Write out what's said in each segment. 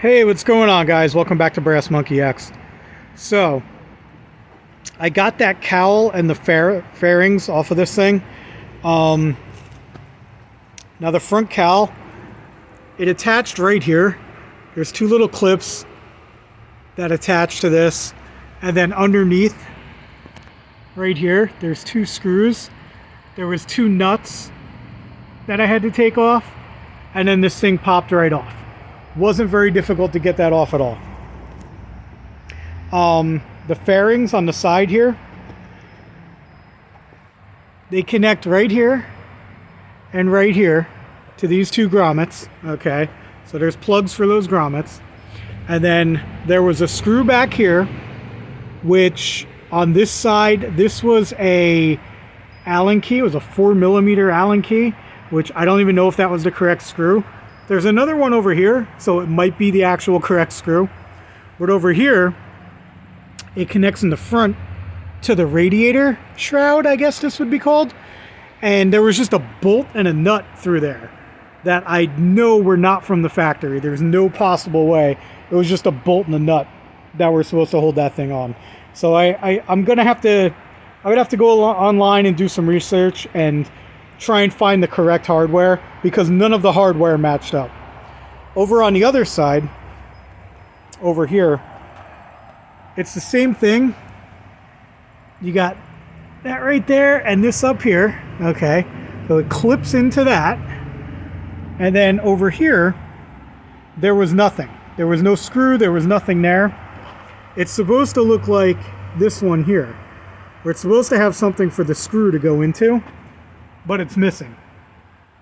Hey, what's going on, guys? Welcome back to Brass Monkey X. So, I got that cowl and the fairings off of this thing. Now the front cowl, it attached right here. There's two little clips that attach to this, and then underneath, right here, there's two screws. There was two nuts that I had to take off, and then this thing popped right off. Wasn't very difficult to get that off at all. The fairings on the side here, they connect right here and right here to these two grommets. Okay, so there's plugs for those grommets, and then there was a screw back here, which on this side, this was a Allen key. It was a 4mm Allen key, which I don't even know if that was the correct screw. There's another one over here, so it might be the actual correct screw. But over here, it connects in the front to the radiator shroud, I guess this would be called. And there was just a bolt and a nut through there that I know were not from the factory. There's no possible way. It was just a bolt and a nut that were supposed to hold that thing on. So I'm gonna have to go online and do some research and try and find the correct hardware, because none of the hardware matched up. Over on the other side, over here, it's the same thing. You got that right there and this up here. Okay, so it clips into that, and then over here there was nothing. There was no screw, there was nothing there. It's supposed to look like this one here, where it's supposed to have something for the screw to go into, but it's missing.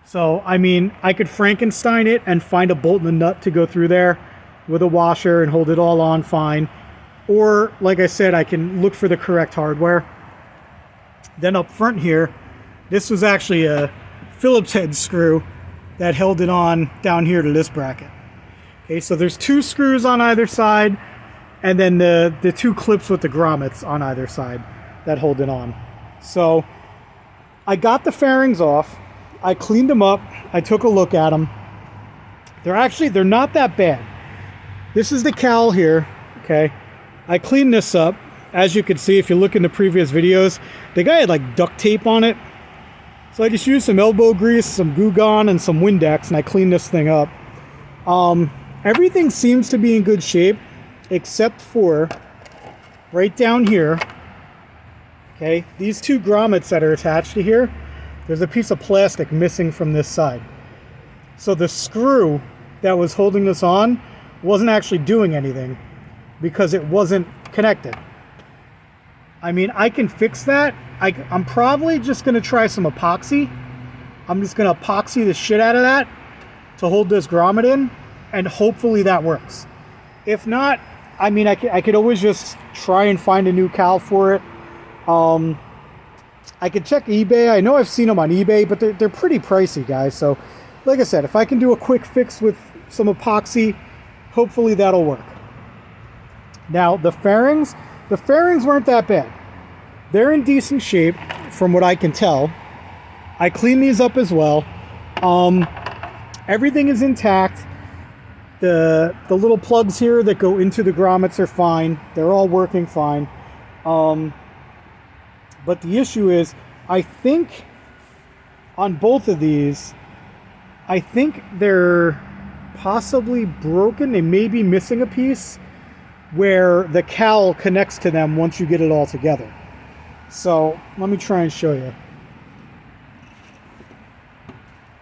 So, I mean, I could Frankenstein it and find a bolt and a nut to go through there with a washer and hold it all on fine. Or, like I said, I can look for the correct hardware. Then up front here, this was actually a Phillips head screw that held it on down here to this bracket. Okay, so there's two screws on either side, and then the two clips with the grommets on either side that hold it on. So I got the fairings off, I cleaned them up, I took a look at them. They're not that bad. This is the cowl here, okay? I cleaned this up. As you can see, if you look in the previous videos, the guy had like duct tape on it. So I just used some elbow grease, some Goo Gone, and some Windex, and I cleaned this thing up. Everything seems to be in good shape, except for right down here. Okay, these two grommets that are attached to here, there's a piece of plastic missing from this side. So the screw that was holding this on wasn't actually doing anything because it wasn't connected. I mean, I can fix that. I'm probably just going to try some epoxy. I'm just going to epoxy the shit out of that to hold this grommet in, and hopefully that works. If not, I mean, I could always just try and find a new cowl for it. I could check eBay. I know I've seen them on eBay, but they're pretty pricey, guys. So, like I said, if I can do a quick fix with some epoxy, hopefully that'll work. Now, the fairings weren't that bad. They're in decent shape, from what I can tell. I cleaned these up as well. Everything is intact. The little plugs here that go into the grommets are fine. They're all working fine. But the issue is, I think on both of these, I think they're possibly broken. They may be missing a piece where the cowl connects to them once you get it all together. So let me try and show you.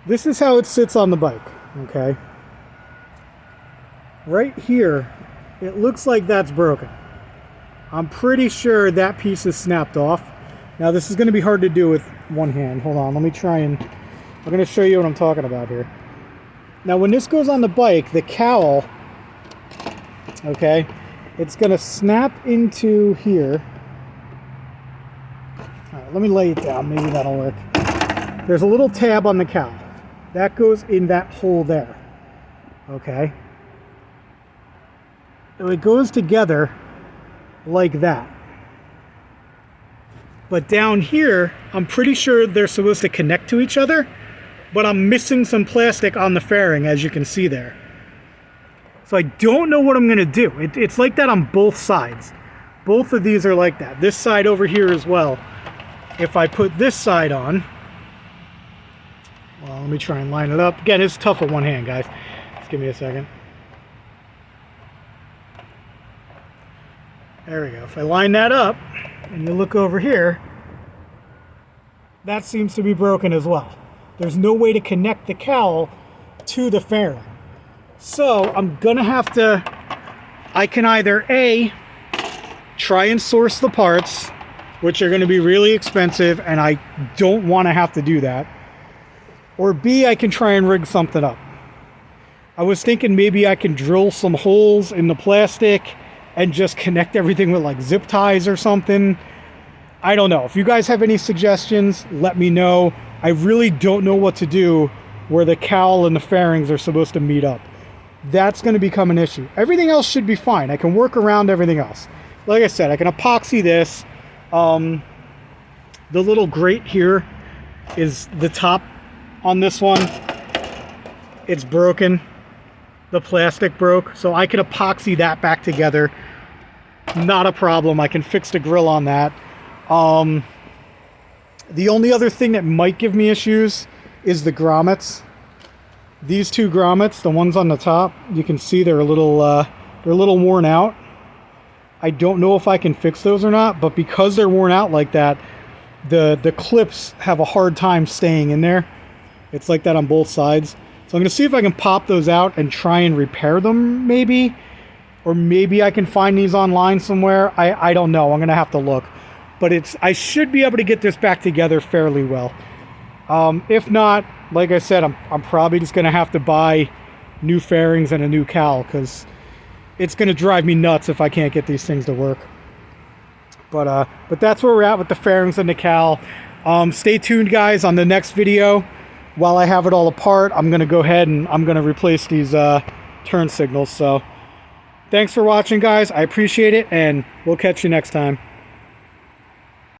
This is how it sits on the bike, okay? Right here, it looks like that's broken. I'm pretty sure that piece is snapped off. Now this is going to be hard to do with one hand. Hold on, let me try and... I'm going to show you what I'm talking about here. Now when this goes on the bike, the cowl, okay, it's going to snap into here. All right, let me lay it down. Maybe that'll work. There's a little tab on the cowl. That goes in that hole there. Okay. So it goes together like that. But down here, I'm pretty sure they're supposed to connect to each other, but I'm missing some plastic on the fairing, as you can see there. So I don't know what I'm going to do. It's like that on both sides. Both of these are like that. This side over here as well. If I put this side on, well, let me try and line it up. Again, it's tough with one hand, guys. Just give me a second. There we go. If I line that up and you look over here, that seems to be broken as well. There's no way to connect the cowl to the fairing. So I'm gonna have to, I can either A, try and source the parts, which are gonna be really expensive, and I don't wanna have to do that. Or B, I can try and rig something up. I was thinking maybe I can drill some holes in the plastic and just connect everything with like zip ties or something. I don't know. If you guys have any suggestions, let me know. I really don't know what to do where the cowl and the fairings are supposed to meet up. That's going to become an issue. Everything else should be fine. I can work around everything else. Like I said, I can epoxy this. The little grate here is the top on this one. It's broken. The plastic broke. So I can epoxy that back together. Not a problem. I can fix the grill on that. The only other thing that might give me issues is the grommets. These two grommets, the ones on the top, you can see they're a little worn out. I don't know if I can fix those or not, but because they're worn out like that, the clips have a hard time staying in there. It's like that on both sides. So I'm going to see if I can pop those out and try and repair them maybe. Or maybe I can find these online somewhere. I don't know. I'm going to have to look. But I should be able to get this back together fairly well. If not, like I said, I'm probably just going to have to buy new fairings and a new cowl, because it's going to drive me nuts if I can't get these things to work. But that's where we're at with the fairings and the cowl. Stay tuned, guys, on the next video. While I have it all apart, I'm going to go ahead and I'm going to replace these turn signals. So thanks for watching, guys. I appreciate it, and we'll catch you next time.